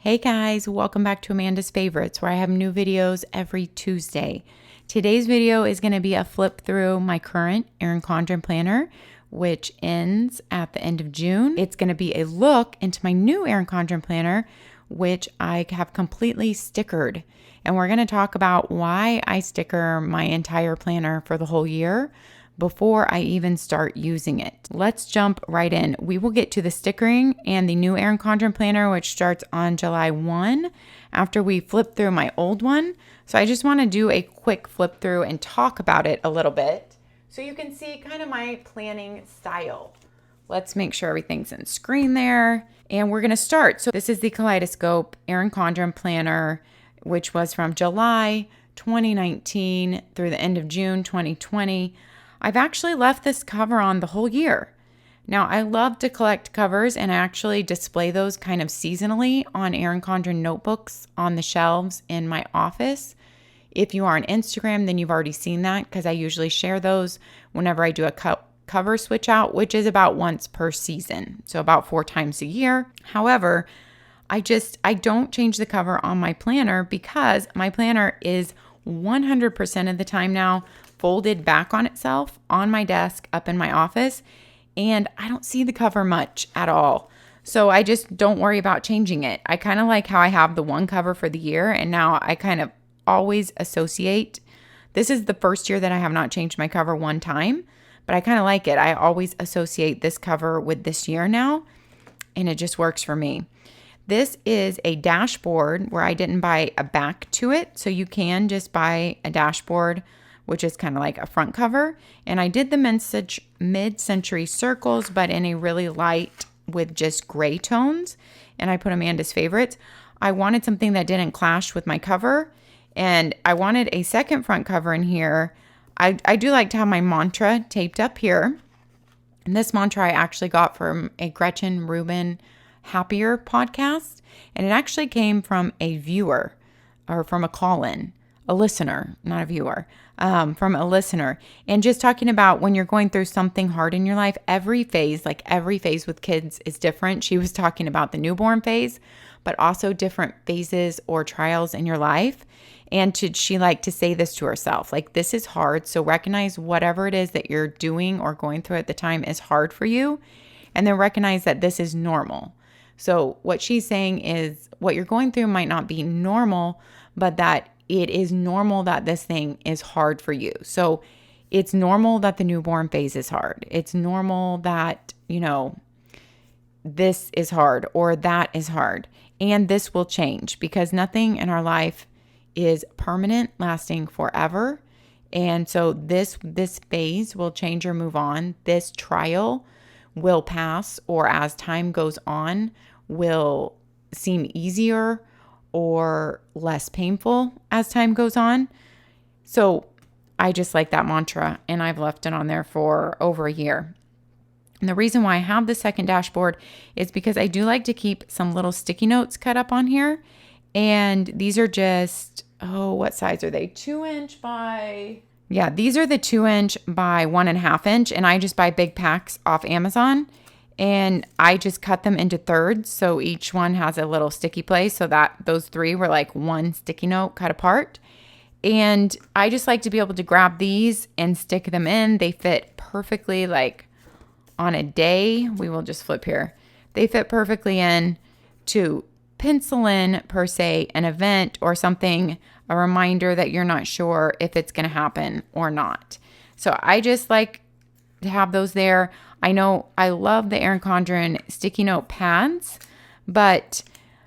Hey guys, welcome back to Amanda's Favorites, where I have new videos every Tuesday. Today's video is going to be a flip through my current Erin Condren planner, which ends at the end of June. It's going to be a look into my new Erin Condren planner, which I have completely stickered. And we're going to talk about why I sticker my entire planner for the whole year before I even start using it. Let's jump right in. We will get to the stickering and the new Erin Condren planner, which starts on July 1 after we flip through my old one. So I just want to do a quick flip through and talk about it a little bit so you can see kind of my planning style. Let's make sure everything's in screen there. And we're going to start. So this is the Kaleidoscope Erin Condren planner, which was from July 2019 through the end of June 2020. I've actually left this cover on the whole year. Now, I love to collect covers and I actually display those kind of seasonally on Erin Condren notebooks on the shelves in my office. If you are on Instagram, then you've already seen that because I usually share those whenever I do a cover switch out, which is about once per season. So about 4 times a year. However, I don't change the cover on my planner because my planner is 100% of the time now folded back on itself on my desk up in my office, and I don't see the cover much at all. So I just don't worry about changing it. I kind of like how I have the one cover for the year, and now I kind of always associate. This is the first year that I have not changed my cover one time, but I kind of like it. I always associate this cover with this year now, and it just works for me. This is a dashboard where I didn't buy a back to it, so you can just buy a dashboard, which is kind of like a front cover. And I did the mid-century circles, but in a really light with just gray tones. And I put Amanda's Favorites. I wanted something that didn't clash with my cover. And I wanted a second front cover in here. I do like to have my mantra taped up here. And this mantra I actually got from a Gretchen Rubin Happier podcast. And it actually came from a viewer or from a call-in. A listener, not a viewer, from a listener. And just talking about when you're going through something hard in your life, every phase with kids is different. She was talking about the newborn phase, but also different phases or trials in your life. And she liked to say this to herself, like, this is hard. So recognize whatever it is that you're doing or going through at the time is hard for you. And then recognize that this is normal. So what she's saying is what you're going through might not be normal, but that it is normal that this thing is hard for you. So it's normal that the newborn phase is hard. It's normal that, this is hard or that is hard. And this will change because nothing in our life is permanent, lasting forever. And so this phase will change or move on. This trial will pass, or as time goes on, will seem easier or less painful as time goes on. So I just like that mantra, and I've left it on there for over a year. And the reason why I have the second dashboard is because I do like to keep some little sticky notes cut up on here. And these are just, what size are they? 2-inch by... Yeah, these are the 2-inch by 1.5 inch. And I just buy big packs off Amazon. And I just cut them into thirds, so each one has a little sticky place, so that those 3 were like one sticky note cut apart. And I just like to be able to grab these and stick them in. They fit perfectly, like on a day. We will just flip here. They fit perfectly in to pencil in, per se, an event or something, a reminder that you're not sure if it's going to happen or not. So I just like to have those there. I know I love the Erin Condren sticky note pads, but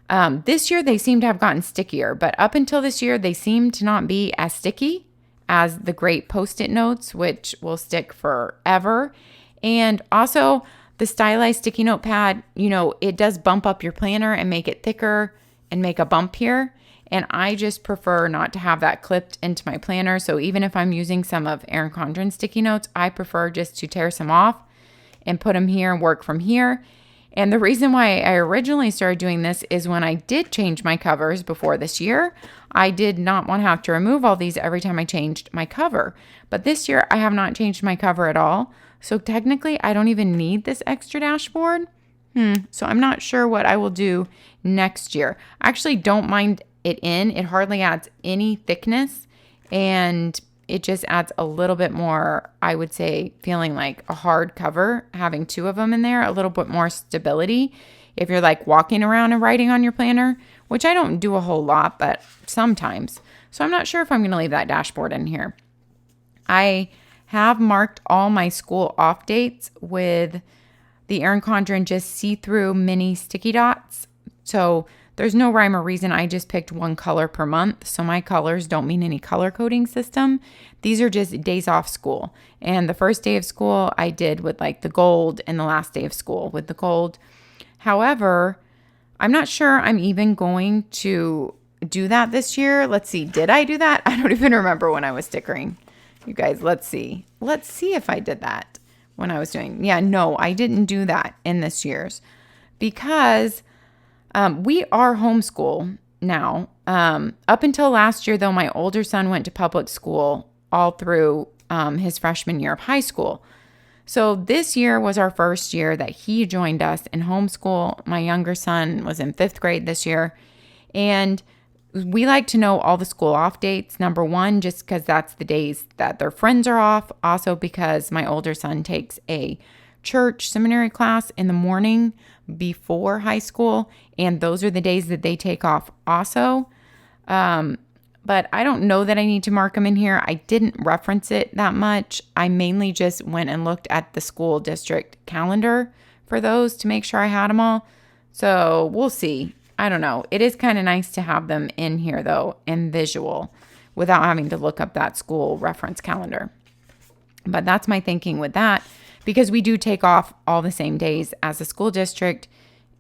this year they seem to have gotten stickier. But up until this year, they seem to not be as sticky as the great Post-it notes, which will stick forever. And also the stylized sticky note pad, it does bump up your planner and make it thicker and make a bump here. And I just prefer not to have that clipped into my planner. So even if I'm using some of Erin Condren's sticky notes, I prefer just to tear some off and put them here and work from here. And the reason why I originally started doing this is when I did change my covers before this year, I did not want to have to remove all these every time I changed my cover. But this year I have not changed my cover at all. So technically I don't even need this extra dashboard. So I'm not sure what I will do next year. I actually don't mind it in. It hardly adds any thickness, and it just adds a little bit more, I would say, feeling like a hard cover, having two of them in there, a little bit more stability. If you're like walking around and writing on your planner, which I don't do a whole lot, but sometimes. So I'm not sure if I'm going to leave that dashboard in here. I have marked all my school off dates with the Erin Condren just see-through mini sticky dots. So there's no rhyme or reason. I just picked one color per month. So my colors don't mean any color coding system. These are just days off school. And the first day of school I did with like the gold, and the last day of school with the gold. However, I'm not sure I'm even going to do that this year. Let's see. Did I do that? I don't even remember when I was stickering. You guys, let's see. Let's see if I did that when I was doing. Yeah, no, I didn't do that in this year's because we are homeschool now. Up until last year, though, my older son went to public school all through his freshman year of high school. So this year was our first year that he joined us in homeschool. My younger son was in 5th grade this year. And we like to know all the school off dates. Number one, just because that's the days that their friends are off. Also because my older son takes a church seminary class in the morning before high school. And those are the days that they take off also. But I don't know that I need to mark them in here. I didn't reference it that much. I mainly just went and looked at the school district calendar for those to make sure I had them all. So we'll see. I don't know. It is kind of nice to have them in here, though, in visual without having to look up that school reference calendar. But that's my thinking with that, because we do take off all the same days as the school district.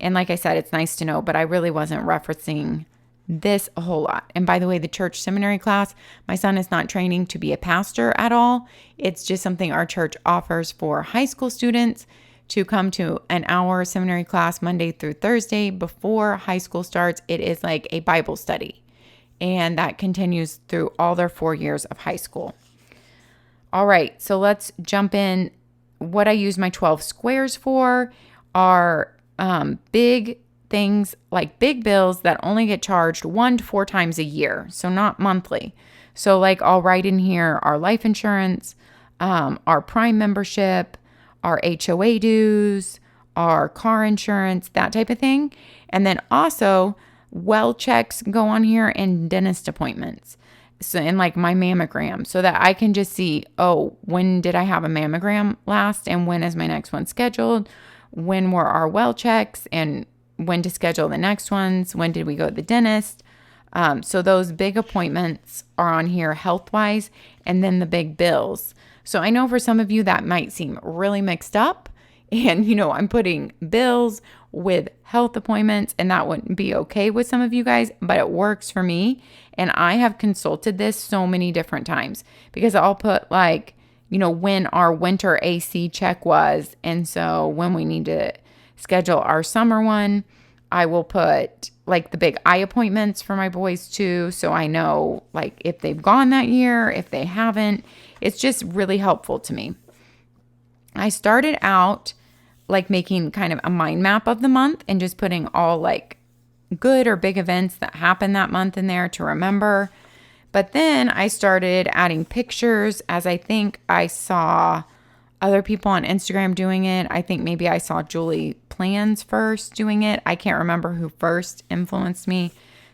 And like I said, it's nice to know, but I really wasn't referencing this a whole lot. And by the way, the church seminary class, my son is not training to be a pastor at all. It's just something our church offers for high school students to come to an hour seminary class Monday through Thursday before high school starts. It is like a Bible study, and that continues through all their 4 years of high school. All right, so let's jump in. What I use my 12 squares for are big things like big bills that only get charged 1 to 4 times a year, so not monthly. So like I'll write in here our life insurance, our Prime membership, our HOA dues, our car insurance, that type of thing. And then also well checks go on here, and dentist appointments. So, and like my mammogram, so that I can just see, oh, when did I have a mammogram last, and when is my next one scheduled? When were our well checks, and when to schedule the next ones? When did we go to the dentist? So those big appointments are on here health-wise, and then the big bills. So I know for some of you that might seem really mixed up, and I'm putting bills with health appointments, and that wouldn't be okay with some of you guys, but it works for me. And I have consulted this so many different times, because I'll put like, when our winter AC check was. And so when we need to schedule our summer one, I will put like the big eye appointments for my boys too. So I know like if they've gone that year, if they haven't. It's just really helpful to me. I started out like making kind of a mind map of the month and just putting all like good or big events that happened that month in there to remember. But then I started adding pictures, as I think I saw other people on Instagram doing it. I think maybe I saw Julie Plans first doing it. I can't remember who first influenced me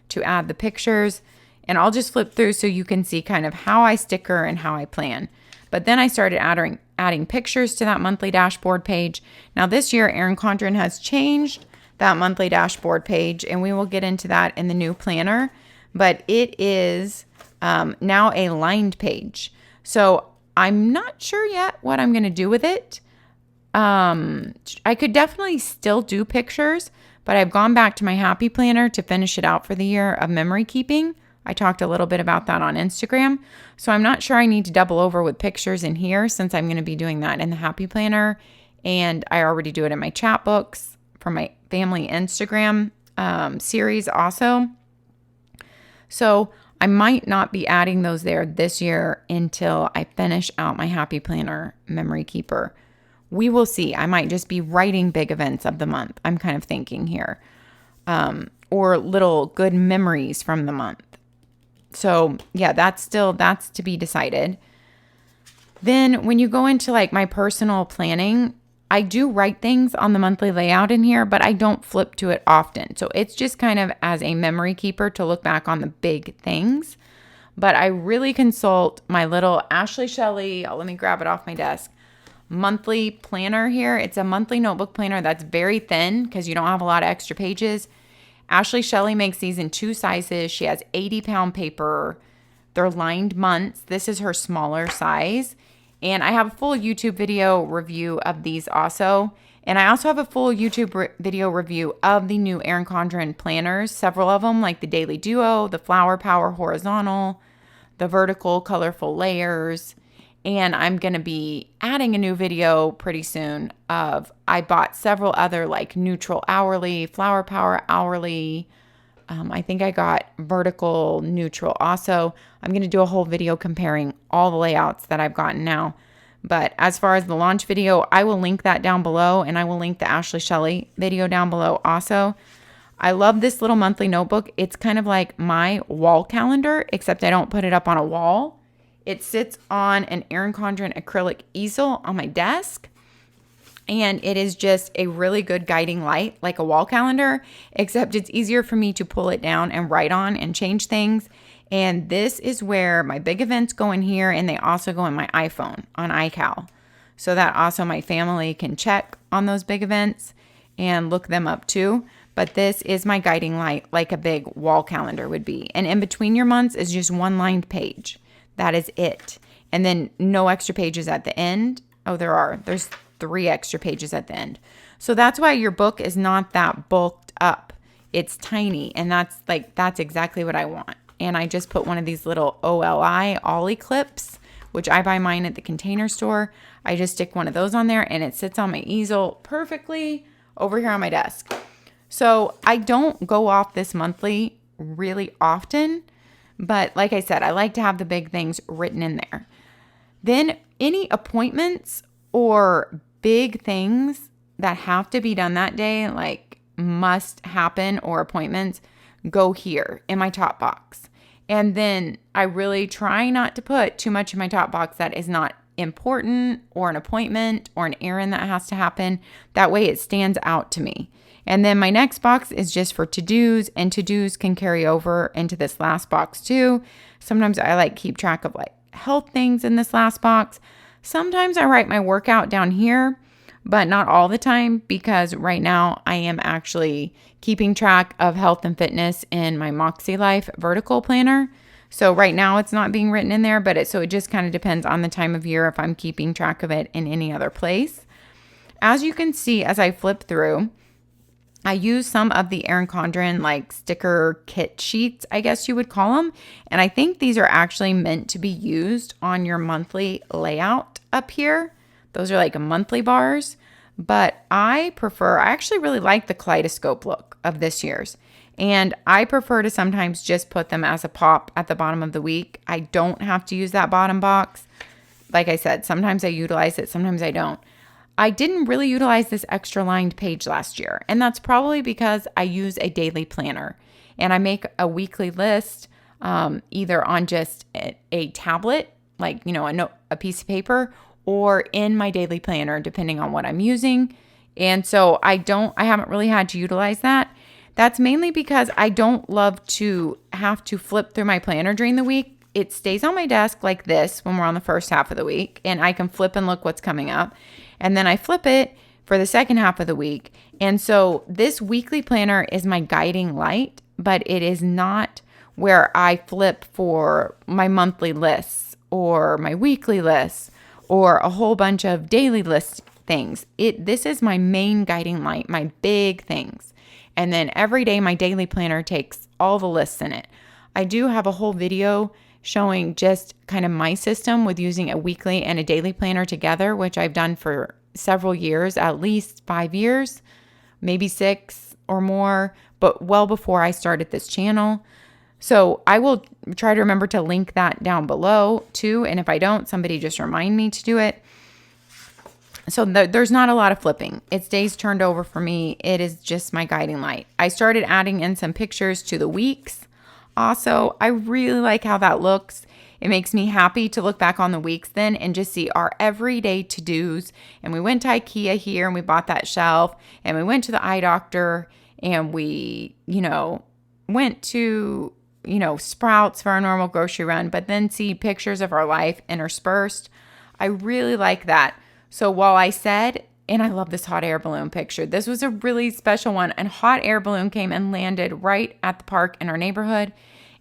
to add the pictures. And I'll just flip through so you can see kind of how I sticker and how I plan. But then I started adding pictures to that monthly dashboard page. Now this year, Erin Condren has changed that monthly dashboard page, and we will get into that in the new planner. But it is now a lined page. So I'm not sure yet what I'm going to do with it. I could definitely still do pictures, but I've gone back to my happy planner to finish it out for the year of memory keeping. I talked a little bit about that on Instagram. So I'm not sure I need to double over with pictures in here, since I'm going to be doing that in the happy planner. And I already do it in my chat books for my family Instagram series also. So I might not be adding those there this year until I finish out my happy planner memory keeper we will see. I might just be writing big events of the month. I'm kind of thinking here. Or little good memories from the month. So yeah, that's to be decided. Then when you go into like my personal planning, I do write things on the monthly layout in here, but I don't flip to it often. So it's just kind of as a memory keeper to look back on the big things. But I really consult my little Ashley Shelley, let me grab it off my desk, monthly planner here. It's a monthly notebook planner that's very thin because you don't have a lot of extra pages. Ashley Shelley makes these in 2 sizes. She has 80-pound paper. They're lined months. This is her smaller size. And I have a full YouTube video review of these also. And I also have a full YouTube video review of the new Erin Condren planners. Several of them, like the Daily Duo, the Flower Power Horizontal, the Vertical Colorful Layers. And I'm going to be adding a new video pretty soon of, I bought several other like Neutral Hourly, Flower Power Hourly. I think I got Vertical Neutral also. I'm going to do a whole video comparing all the layouts that I've gotten now. But as far as the launch video, I will link that down below, and I will link the Ashley Shelley video down below also. I love this little monthly notebook. It's kind of like my wall calendar, except I don't put it up on a wall. It sits on an Erin Condren acrylic easel on my desk. And it is just a really good guiding light, like a wall calendar, except it's easier for me to pull it down and write on and change things. And this is where my big events go in here, and they also go in my iPhone on iCal. So that also my family can check on those big events and look them up too. But this is my guiding light, like a big wall calendar would be. And in between your months is just one lined page. That is it. And then no extra pages at the end. Oh, there's 3 extra pages at the end. So that's why your book is not that bulked up. It's tiny, and that's exactly what I want. And I just put one of these little Ollie clips, which I buy mine at the Container Store. I just stick one of those on there, and it sits on my easel perfectly over here on my desk. So I don't go off this monthly really often, but like I said, I like to have the big things written in there. Then any appointments or big things that have to be done that day, like must happen or appointments, go here in my top box. And then I really try not to put too much in my top box that is not important, or an appointment or an errand that has to happen. That way it stands out to me. And then my next box is just for to-dos, and to-dos can carry over into this last box too. Sometimes I like keep track of like health things in this last box. Sometimes I write my workout down here, but not all the time, because right now I am actually keeping track of health and fitness in my MäksēLife vertical planner. So right now it's not being written in there, but it just kind of depends on the time of year if I'm keeping track of it in any other place. As you can see, as I flip through, I use some of the Erin Condren like sticker kit sheets, I guess you would call them. And I think these are actually meant to be used on your monthly layout up here. Those are like monthly bars. But I actually really like the kaleidoscope look of this year's. And I prefer to sometimes just put them as a pop at the bottom of the week. I don't have to use that bottom box. Like I said, sometimes I utilize it, sometimes I don't. I didn't really utilize this extra lined page last year, and that's probably because I use a daily planner, and I make a weekly list either on just a tablet, like, a piece of paper, or in my daily planner, depending on what I'm using. And so I haven't really had to utilize that. That's mainly because I don't love to have to flip through my planner during the week. It stays on my desk like this when we're on the first half of the week, and I can flip and look what's coming up. And then I flip it for the second half of the week. And so this weekly planner is my guiding light, but it is not where I flip for my monthly lists or my weekly lists or a whole bunch of daily list things. This is my main guiding light, my big things. And then every day my daily planner takes all the lists in it. I do have a whole video showing just kind of my system with using a weekly and a daily planner together, which I've done for several years, at least 5 years, maybe 6 or more, but well before I started this channel. So I will try to remember to link that down below too. And if I don't, somebody just remind me to do it. So there's not a lot of flipping. It stays turned over for me. It is just my guiding light. I started adding in some pictures to the weeks. Also, I really like how that looks. It makes me happy to look back on the weeks then and just see our everyday to-dos. And we went to IKEA here and we bought that shelf, and we went to the eye doctor, and we, went to, Sprouts for our normal grocery run, but then see pictures of our life interspersed. I really like that. So while I said, and I love this hot air balloon picture, this was a really special one, and hot air balloon came and landed right at the park in our neighborhood.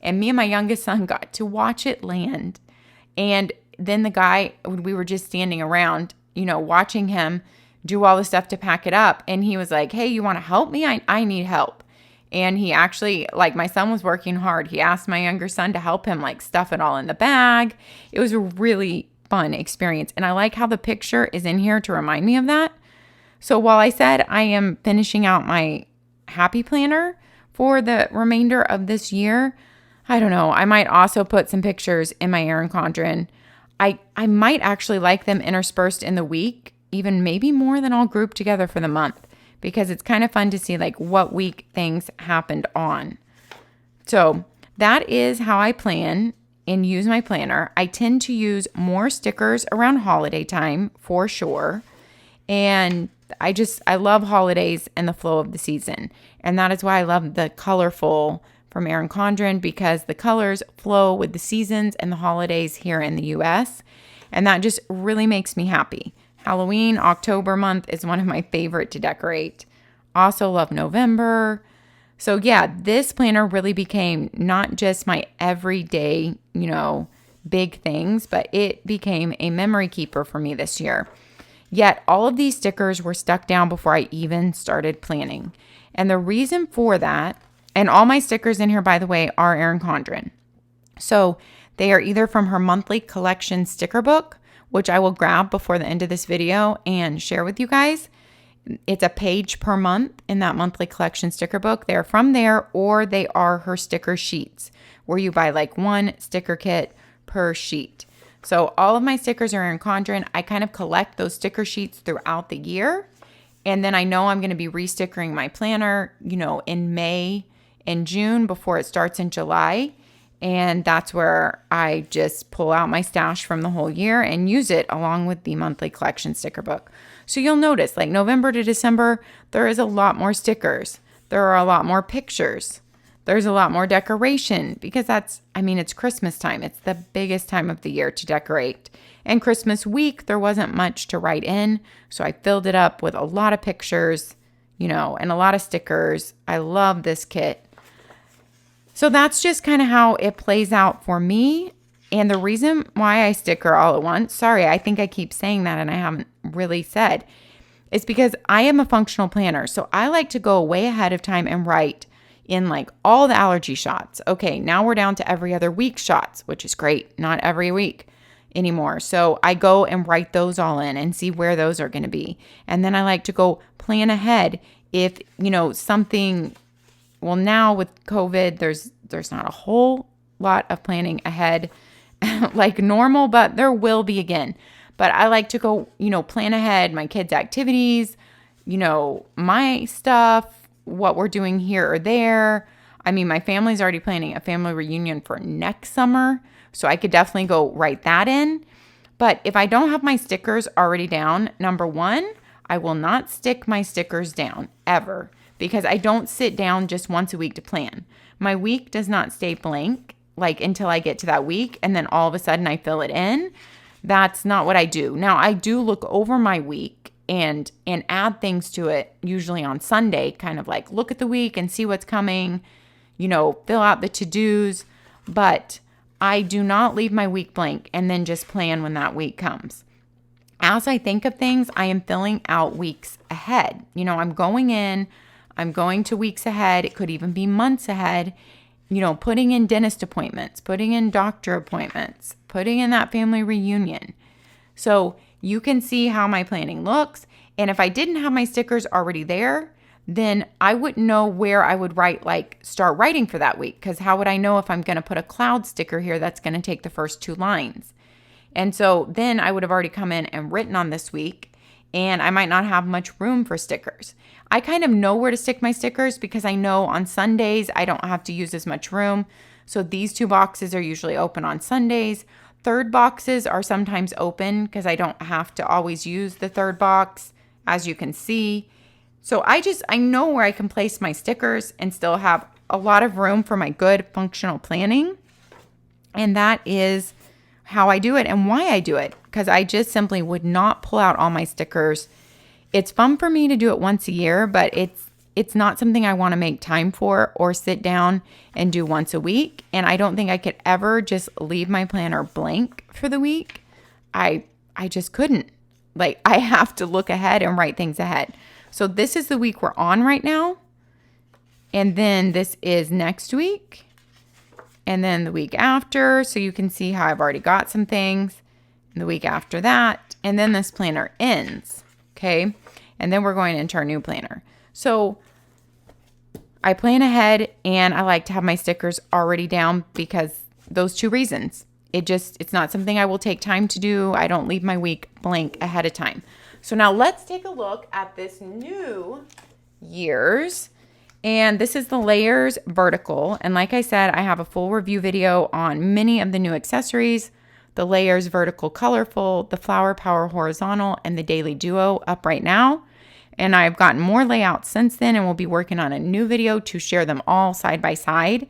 And me and my youngest son got to watch it land. And then the guy, we were just standing around, watching him do all the stuff to pack it up. And he was like, hey, you want to help me? I need help. And he actually, my son was working hard. He asked my younger son to help him, stuff it all in the bag. It was a really fun experience. And I like how the picture is in here to remind me of that. So while I said I am finishing out my happy planner for the remainder of this year, I don't know. I might also put some pictures in my Erin Condren. I might actually like them interspersed in the week, even maybe more than all grouped together for the month, because it's kind of fun to see what week things happened on. So that is how I plan and use my planner. I tend to use more stickers around holiday time for sure. And I love holidays and the flow of the season. And that is why I love the colorful from Erin Condren, because the colors flow with the seasons and the holidays here in the US. And that just really makes me happy. Halloween, October month is one of my favorite to decorate. Also love November. So yeah, this planner really became not just my everyday, big things, but it became a memory keeper for me this year. Yet all of these stickers were stuck down before I even started planning. And the reason for that, and all my stickers in here, by the way, are Erin Condren. So they are either from her monthly collection sticker book, which I will grab before the end of this video and share with you guys. It's a page per month in that monthly collection sticker book. They're from there, or they are her sticker sheets, where you buy one sticker kit per sheet. So all of my stickers are Erin Condren. I kind of collect those sticker sheets throughout the year. And then I know I'm going to be restickering my planner, in May and June before it starts in July. And that's where I just pull out my stash from the whole year and use it along with the monthly collection sticker book. So you'll notice November to December, there is a lot more stickers. There are a lot more pictures. There's a lot more decoration because it's Christmas time. It's the biggest time of the year to decorate. And Christmas week, there wasn't much to write in. So I filled it up with a lot of pictures, and a lot of stickers. I love this kit. So that's just kind of how it plays out for me. And the reason why I sticker all at once, sorry, I think I keep saying that and I haven't really said, is because I am a functional planner. So I like to go way ahead of time and write in all the allergy shots. Okay, now we're down to every other week shots, which is great. Not every week anymore. So I go and write those all in and see where those are going to be. And then I like to go plan ahead if, something. Well, now with COVID, there's not a whole lot of planning ahead like normal, but there will be again. But I like to go, plan ahead my kids' activities, my stuff, what we're doing here or there. My family's already planning a family reunion for next summer, so I could definitely go write that in. But if I don't have my stickers already down, number one, I will not stick my stickers down ever, because I don't sit down just once a week to plan. My week does not stay blank until I get to that week and then all of a sudden I fill it in. That's not what I do. Now I do look over my week and add things to it, usually on Sunday, kind of look at the week and see what's coming, fill out the to-dos, but I do not leave my week blank and then just plan when that week comes. As I think of things, I am filling out weeks ahead. I'm going to weeks ahead. It could even be months ahead, putting in dentist appointments, putting in doctor appointments, putting in that family reunion. So you can see how my planning looks. And if I didn't have my stickers already there, then I wouldn't know where I would start writing for that week. Because how would I know if I'm going to put a cloud sticker here that's going to take the first 2 lines? And so then I would have already come in and written on this week. and I might not have much room for stickers. I kind of know where to stick my stickers because I know on Sundays I don't have to use as much room. So these 2 boxes are usually open on Sundays. Third boxes are sometimes open because I don't have to always use the third box, as you can see. So I know where I can place my stickers and still have a lot of room for my good functional planning. And that is how I do it and why I do it, because I just simply would not pull out all my stickers. It's fun for me to do it once a year, but it's not something I want to make time for or sit down and do once a week. And I don't think I could ever just leave my planner blank for the week. I just couldn't. Like, I have to look ahead and write things ahead. So this is the week we're on right now. And then this is next week. And then the week after. So you can see how I've already got some things. And the week after that. And then this planner ends. Okay. And then we're going into our new planner. So I plan ahead and I like to have my stickers already down because those 2 reasons. It's not something I will take time to do. I don't leave my week blank ahead of time. So now let's take a look at this new year's. And this is the Layers Vertical. And like I said, I have a full review video on many of the new accessories. The Layers Vertical Colorful, the Flower Power Horizontal, and the Daily Duo up right now. And I've gotten more layouts since then, and we'll be working on a new video to share them all side by side.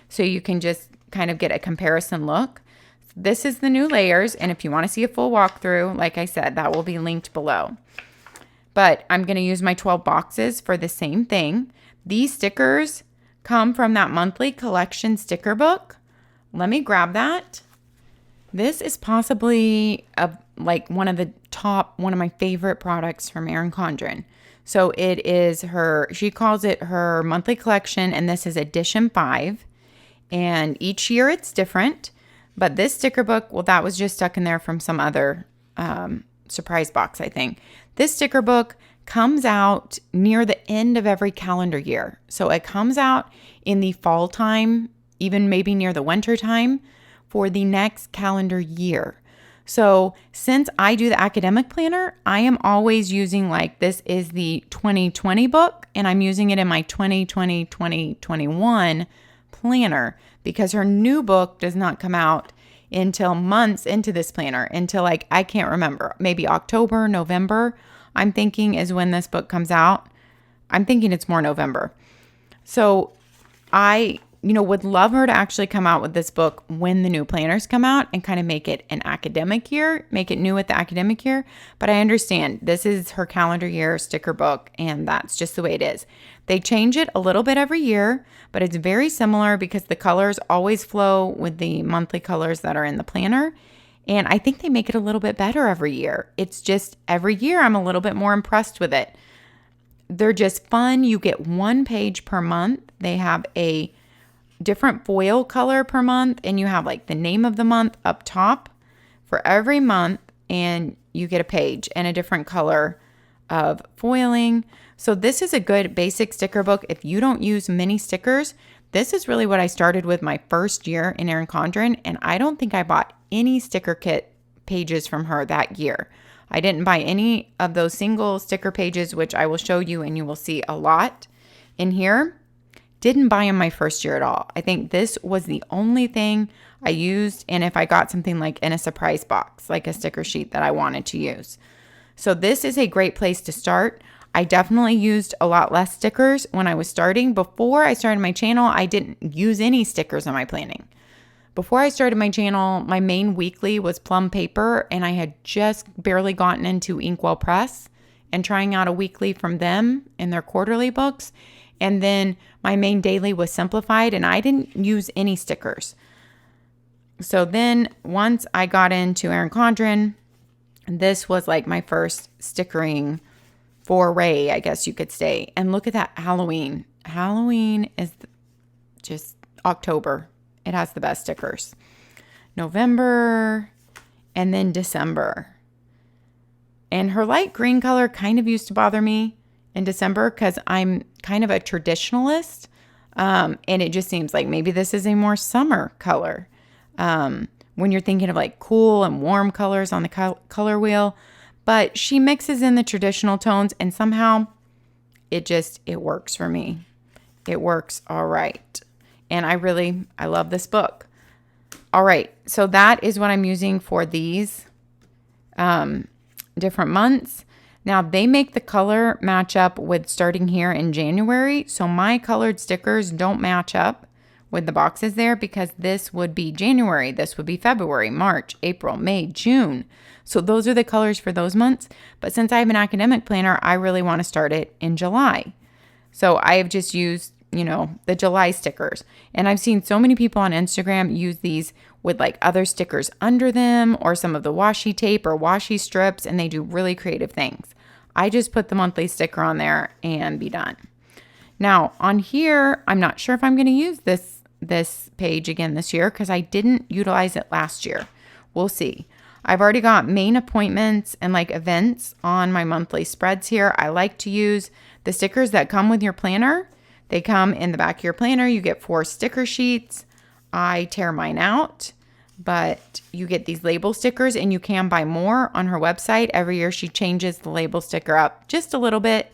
So you can just kind of get a comparison look. This is the new layers, and if you want to see a full walkthrough, like I said, that will be linked below. But I'm going to use my 12 boxes for the same thing. These stickers come from that monthly collection sticker book. Let me grab that. This is possibly one of my favorite products from Erin Condren. So it is she calls it her monthly collection, and this is edition 5. And each year it's different. But this sticker book, well, that was just stuck in there from some other surprise box, I think. This sticker book comes out near the end of every calendar year. So it comes out in the fall time, even maybe near the winter time for the next calendar year. So since I do the academic planner, I am always using, like, this is the 2020 book, and I'm using it in my 2020-2021 planner because her new book does not come out until months into this planner, until, like, I can't remember, maybe October, November, I'm thinking is when this book comes out. I'm thinking it's more November. So I would love her to actually come out with this book when the new planners come out and kind of make it an academic year, make it new with the academic year. But I understand this is her calendar year sticker book, and that's just the way it is. They change it a little bit every year, but it's very similar because the colors always flow with the monthly colors that are in the planner. And I think they make it a little bit better every year. It's just every year I'm a little bit more impressed with it. They're just fun. You get 1 page per month. They have a different foil color per month, and you have, like, the name of the month up top for every month, and you get a page and a different color of foiling. So this is a good basic sticker book. If you don't use many stickers, this is really what I started with my first year in Erin Condren, and I don't think I bought any sticker kit pages from her that year. I didn't buy any of those single sticker pages, which I will show you, and you will see a lot in here. Didn't buy them my first year at all. I think this was the only thing I used, and if I got something like in a surprise box, like a sticker sheet that I wanted to use. So this is a great place to start. I definitely used a lot less stickers when I was starting. Before I started my channel, I didn't use any stickers on my planning. Before I started my channel, my main weekly was plum paper, and I had just barely gotten into InkWELL Press and trying out a weekly from them in their quarterly books. And then my main daily was Simplified, and I didn't use any stickers. So then once I got into Erin Condren, this was like my first stickering foray, I guess you could say. And look at that Halloween. Halloween is just October. It has the best stickers. November, and then December. And her light green color kind of used to bother me in December because I'm kind of a traditionalist, and it just seems like maybe this is a more summer color when you're thinking of, like, cool and warm colors on the color wheel. but she mixes in the traditional tones and somehow it works for me. It works all right. And I love this book. All right, so that is what I'm using for these different months. Now, they make the color match up with starting here in January. So my colored stickers don't match up with the boxes there because this would be January, this would be February, March, April, May, June. So those are the colors for those months. But since I have an academic planner, I really want to start it in July. So I have just used, the July stickers. And I've seen so many people on Instagram use these with like other stickers under them or some of the washi tape or washi strips, and they do really creative things. I just put the monthly sticker on there and be done. Now on here, I'm not sure if I'm going to use this page again this year because I didn't utilize it last year. We'll see. I've already got main appointments and like events on my monthly spreads here. I like to use the stickers that come with your planner. They come in the back of your planner. You get 4 sticker sheets. I tear mine out, but you get these label stickers and you can buy more on her website. Every year she changes the label sticker up just a little bit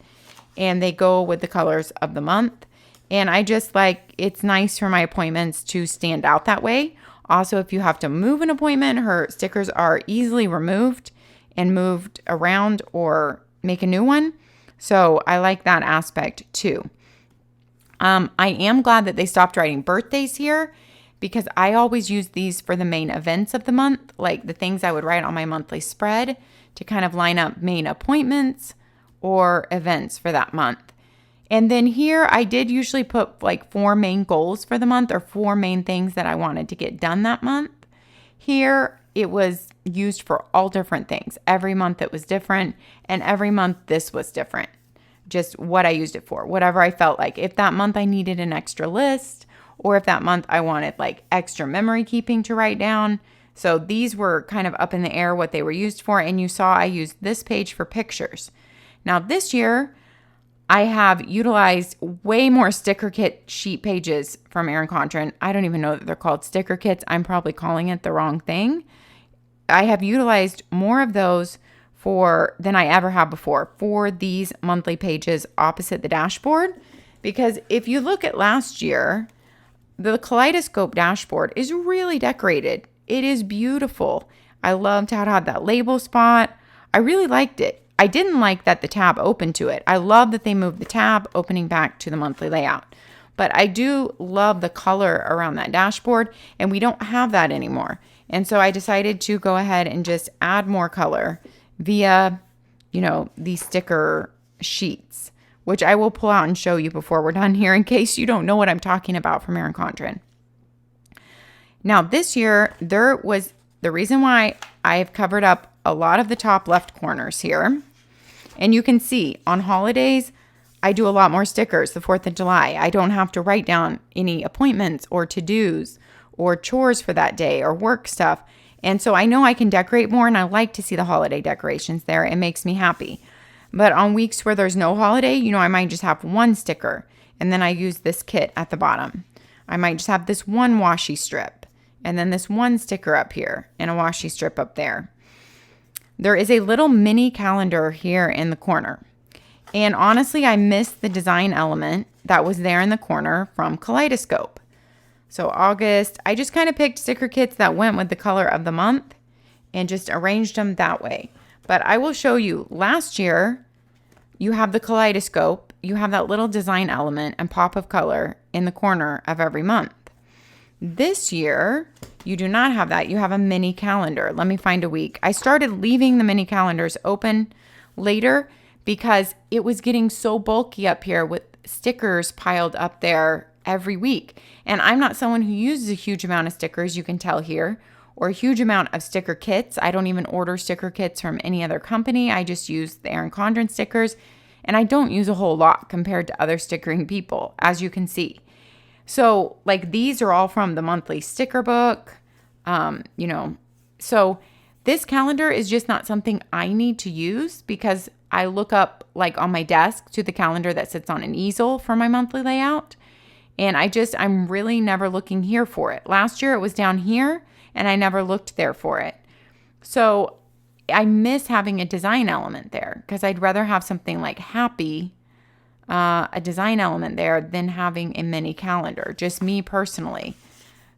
and they go with the colors of the month. And I just it's nice for my appointments to stand out that way. Also, if you have to move an appointment, her stickers are easily removed and moved around or make a new one. So I like that aspect too. I am glad that they stopped writing birthdays here because I always use these for the main events of the month, like the things I would write on my monthly spread to kind of line up main appointments or events for that month. And then here I did usually put like 4 main goals for the month or 4 main things that I wanted to get done that month. Here it was used for all different things. Every month it was different, and every month this was different. Just what I used it for, whatever I felt like. If that month I needed an extra list, or if that month I wanted like extra memory keeping to write down. So these were kind of up in the air what they were used for. And you saw I used this page for pictures. Now this year I have utilized way more sticker kit sheet pages from Erin Condren. I don't even know that they're called sticker kits. I'm probably calling it the wrong thing. I have utilized more of those than I ever have before for these monthly pages opposite the dashboard. Because if you look at last year, the kaleidoscope dashboard is really decorated. It is beautiful. I loved how it had that label spot. I really liked it. I didn't like that the tab opened to it. I love that they moved the tab opening back to the monthly layout. But I do love the color around that dashboard, and we don't have that anymore. And so I decided to go ahead and just add more color via, these sticker sheets, which I will pull out and show you before we're done here in case you don't know what I'm talking about from Erin Condren. Now this year, there was the reason why I've covered up a lot of the top left corners here. And you can see on holidays, I do a lot more stickers the 4th of July. I don't have to write down any appointments or to-dos or chores for that day or work stuff. And so I know I can decorate more, and I like to see the holiday decorations there. It makes me happy. But on weeks where there's no holiday, I might just have 1 sticker, and then I use this kit at the bottom. I might just have this 1 washi strip, and then this 1 sticker up here, and a washi strip up there. There is a little mini calendar here in the corner. And honestly, I missed the design element that was there in the corner from Kaleidoscope. So August, I just kind of picked sticker kits that went with the color of the month and just arranged them that way. But I will show you, last year, you have the kaleidoscope, you have that little design element and pop of color in the corner of every month. This year, you do not have that. You have a mini calendar. Let me find a week. I started leaving the mini calendars open later because it was getting so bulky up here with stickers piled up there every week. And I'm not someone who uses a huge amount of stickers, you can tell here, or a huge amount of sticker kits. I don't even order sticker kits from any other company. I just use the Erin Condren stickers, and I don't use a whole lot compared to other stickering people, as you can see. So these are all from the monthly sticker book, so this calendar is just not something I need to use because I look up on my desk to the calendar that sits on an easel for my monthly layout. And I'm really never looking here for it. Last year it was down here and I never looked there for it. So I miss having a design element there because I'd rather have something like happy, a design element there than having a mini calendar, just me personally.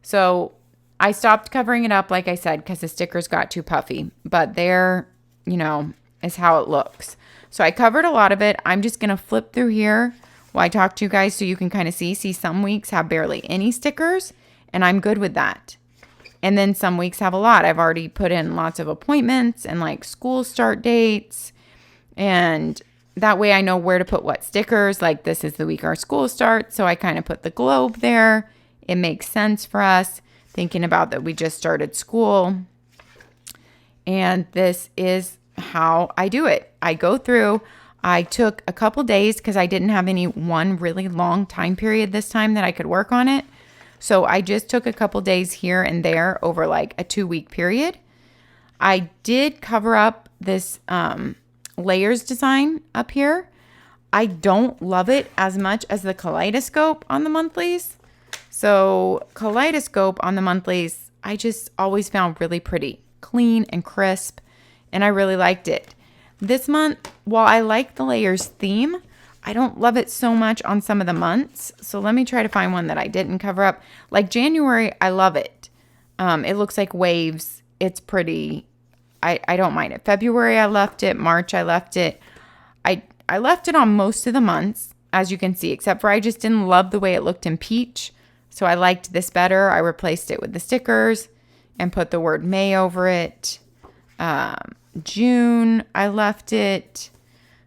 So I stopped covering it up, like I said, because the stickers got too puffy, but there, is how it looks. So I covered a lot of it. I'm just going to flip through here while I talk to you guys so you can kind of see some weeks have barely any stickers, and I'm good with that. And then some weeks have a lot. I've already put in lots of appointments and like school start dates. And that way I know where to put what stickers. Like this is the week our school starts. So I kind of put the globe there. It makes sense for us thinking about that we just started school. And this is how I do it. I go through. I took a couple days because I didn't have any one really long time period this time that I could work on it. So I just took a couple days here and there over like a 2-week period. I did cover up this layers design up here. I don't love it as much as the kaleidoscope on the monthlies. So kaleidoscope on the monthlies, I just always found really pretty, clean and crisp, and I really liked it. This month, while I like the layers theme, I don't love it so much on some of the months. So let me try to find one that I didn't cover up. Like January, I love it. It looks like waves. It's pretty. I don't mind it. February, I left it. March, I left it. I left it on most of the months, as you can see, except for I just didn't love the way it looked in peach. So I liked this better. I replaced it with the stickers and put the word May over it. June, I left it.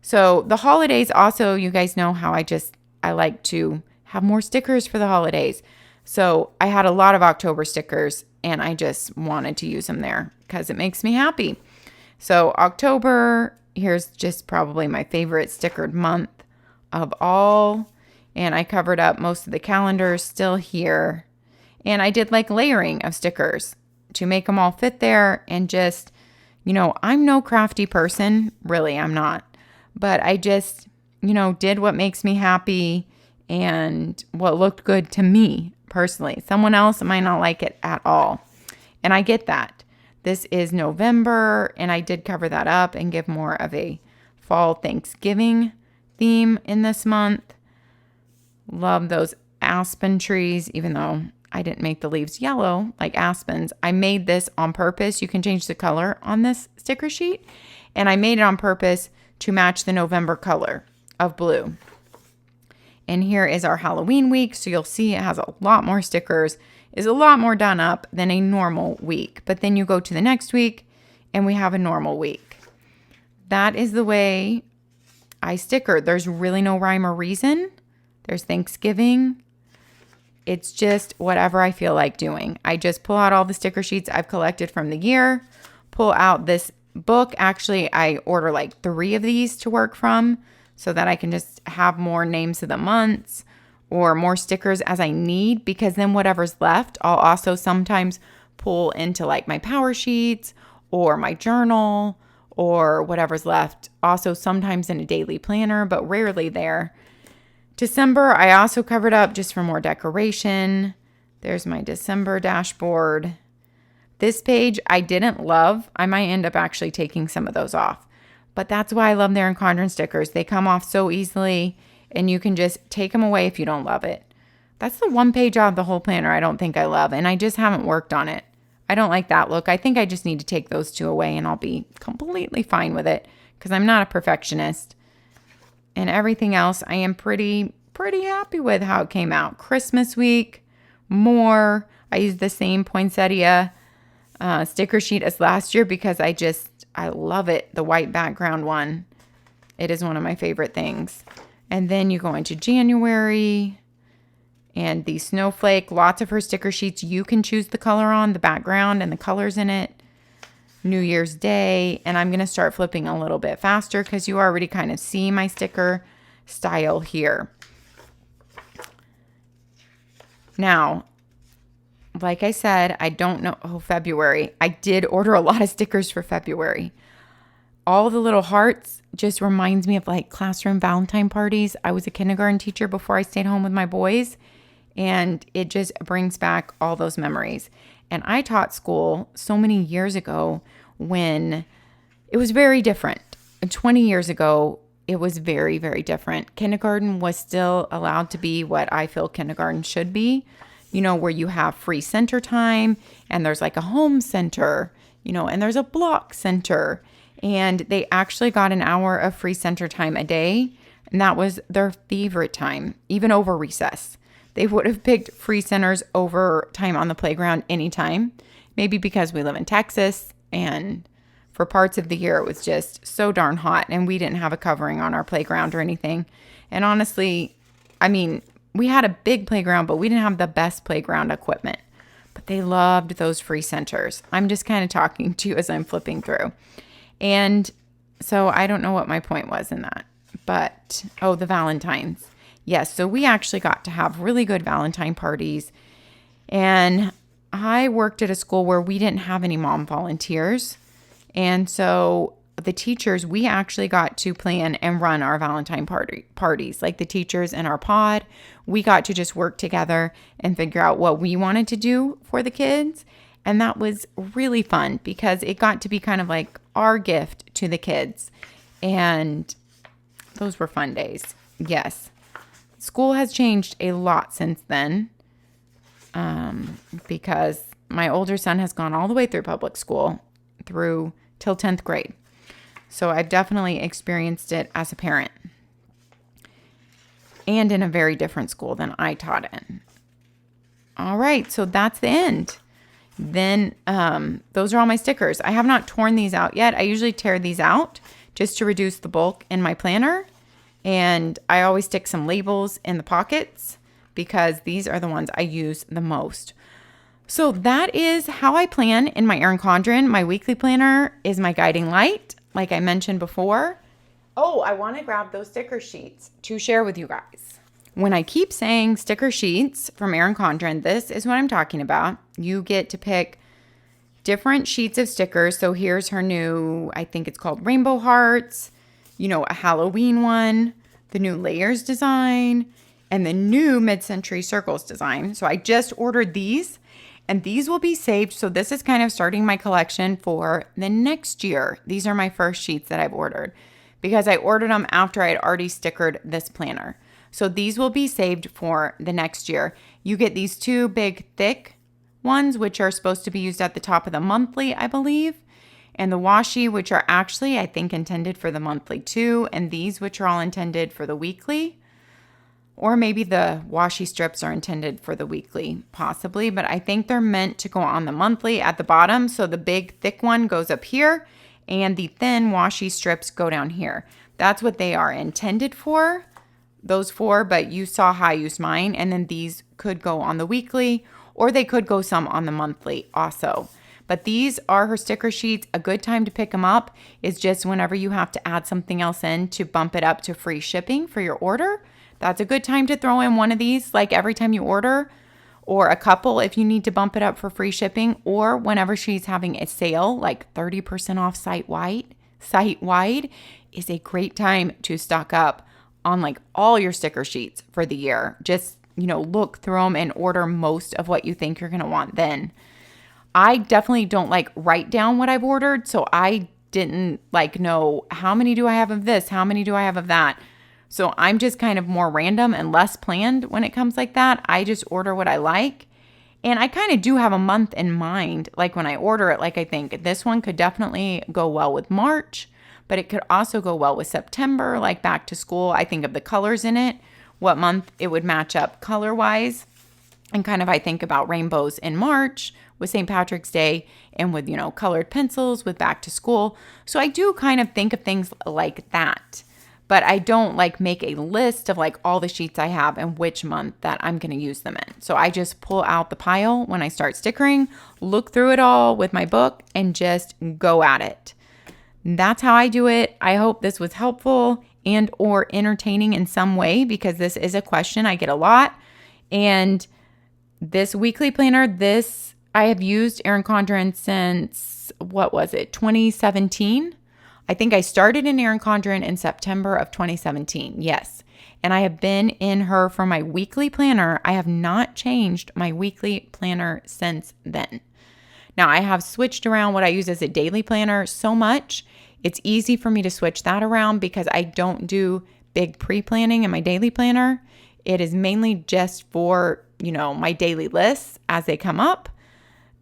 So the holidays also, you guys know how I like to have more stickers for the holidays. So I had a lot of October stickers and I just wanted to use them there because it makes me happy. So October, here's just probably my favorite stickered month of all. And I covered up most of the calendars still here. And I did like layering of stickers to make them all fit there. And just, I'm no crafty person. Really, I'm not. But I just, did what makes me happy and what looked good to me personally. Someone else might not like it at all. And I get that. This is November, and I did cover that up and give more of a fall Thanksgiving theme in this month. Love those aspen trees, even though I didn't make the leaves yellow like aspens. I made this on purpose. You can change the color on this sticker sheet. And I made it on purpose to match the November color of blue. And here is our Halloween week. So you'll see it has a lot more stickers, is a lot more done up than a normal week. But then you go to the next week and we have a normal week. That is the way I sticker. There's really no rhyme or reason. There's Thanksgiving. It's just whatever I feel like doing. I just pull out all the sticker sheets I've collected from the year, pull out this book. Actually, I order like 3 of these to work from so that I can just have more names of the months or more stickers as I need, because then whatever's left, I'll also sometimes pull into like my power sheets or my journal or whatever's left. Also sometimes in a daily planner, but rarely there. December, I also covered up just for more decoration. There's my December dashboard. This page I didn't love. I might end up actually taking some of those off. But that's why I love the Erin Condren stickers. They come off so easily and you can just take them away if you don't love it. That's the one page out of the whole planner I don't think I love, and I just haven't worked on it. I don't like that look. I think I just need to take those 2 away and I'll be completely fine with it because I'm not a perfectionist. And everything else I am pretty happy with how it came out. Christmas week, more. I used the same poinsettia sticker sheet as last year because I love it. The white background one. It is one of my favorite things. And then you go into January and the snowflake, lots of her sticker sheets. You can choose the color on the background and the colors in it. New Year's Day. And I'm going to start flipping a little bit faster because you already kind of see my sticker style here. Now, like I said, I don't know. Oh, February. I did order a lot of stickers for February. All the little hearts just reminds me of like classroom Valentine parties. I was a kindergarten teacher before I stayed home with my boys, and it just brings back all those memories. And I taught school so many years ago when It was very different. 20 years ago, it was very, very different. Kindergarten was still allowed to be what I feel kindergarten should be, where you have free center time and there's like a home center, and there's a block center. And they actually got an hour of free center time a day. And that was their favorite time, even over recess. They would have picked free centers over time on the playground anytime. Maybe because we live in Texas and for parts of the year, it was just so darn hot and we didn't have a covering on our playground or anything. And honestly, we had a big playground, but we didn't have the best playground equipment. But they loved those free centers. I'm just kind of talking to you as I'm flipping through. And so I don't know what my point was in that. But, the Valentines. Yes, so we actually got to have really good Valentine parties. And I worked at a school where we didn't have any mom volunteers. And so the teachers, we actually got to plan and run our Valentine parties. Like the teachers in our pod, we got to just work together and figure out what we wanted to do for the kids. And that was really fun because it got to be kind of like our gift to the kids. And those were fun days. Yes. School has changed a lot since then because my older son has gone all the way through public school till 10th grade. So I've definitely experienced it as a parent and in a very different school than I taught in. All right, so that's the end. Then those are all my stickers. I have not torn these out yet. I usually tear these out just to reduce the bulk in my planner. And I always stick some labels in the pockets because these are the ones I use the most. So that is how I plan in my Erin Condren. My weekly planner is my guiding light, like I mentioned before. Oh, I want to grab those sticker sheets to share with you guys. When I keep saying sticker sheets from Erin Condren, this is what I'm talking about. You get to pick different sheets of stickers. So here's her new, I think it's called Rainbow Hearts, a Halloween one, the new Layers design, and the new Mid-Century Circles design. So I just ordered these. And these will be saved. So this is kind of starting my collection for the next year. These are my first sheets that I've ordered because I ordered them after I had already stickered this planner. So these will be saved for the next year. You get these two big thick ones, which are supposed to be used at the top of the monthly, I believe. And the washi, which are actually, I think, intended for the monthly too. And these, which are all intended for the weekly. Or maybe the washi strips are intended for the weekly, possibly. But I think they're meant to go on the monthly at the bottom. So the big thick one goes up here and the thin washi strips go down here. That's what they are intended for, those four. But you saw how I used mine. And then these could go on the weekly or they could go some on the monthly also. But these are her sticker sheets. A good time to pick them up is just whenever you have to add something else in to bump it up to free shipping for your order. That's a good time to throw in one of these, like every time you order, or a couple if you need to bump it up for free shipping, or whenever she's having a sale, like 30% off site-wide is a great time to stock up on like all your sticker sheets for the year. Just, look through them and order most of what you think you're going to want then. I definitely don't write down what I've ordered, so I didn't know how many do I have of this, how many do I have of that. So I'm just kind of more random and less planned when it comes like that. I just order what I like. And I kind of do have a month in mind. Like when I order it, I think this one could definitely go well with March, but it could also go well with September, like back to school. I think of the colors in it, what month it would match up color-wise. And kind of I think about rainbows in March with St. Patrick's Day and with, colored pencils with back to school. So I do kind of think of things like that. But I don't make a list of all the sheets I have and which month that I'm going to use them in. So I just pull out the pile when I start stickering, look through it all with my book, and just go at it. That's how I do it. I hope this was helpful and or entertaining in some way because this is a question I get a lot. And this weekly planner, I have used Erin Condren since, 2017? I think I started in Erin Condren in September of 2017. Yes. And I have been in her for my weekly planner. I have not changed my weekly planner since then. Now I have switched around what I use as a daily planner so much. It's easy for me to switch that around because I don't do big pre-planning in my daily planner. It is mainly just for, my daily lists as they come up.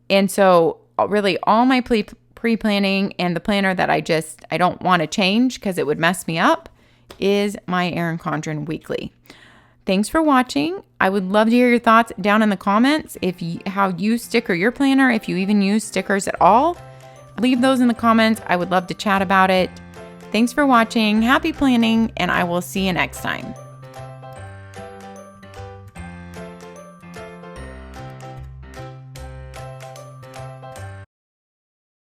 And so really all my pre-planning and the planner that I don't want to change because it would mess me up is my Erin Condren weekly. Thanks for watching. I would love to hear your thoughts down in the comments. How you sticker your planner, if you even use stickers at all. Leave those in the comments. I would love to chat about it. Thanks for watching. Happy planning, and I will see you next time.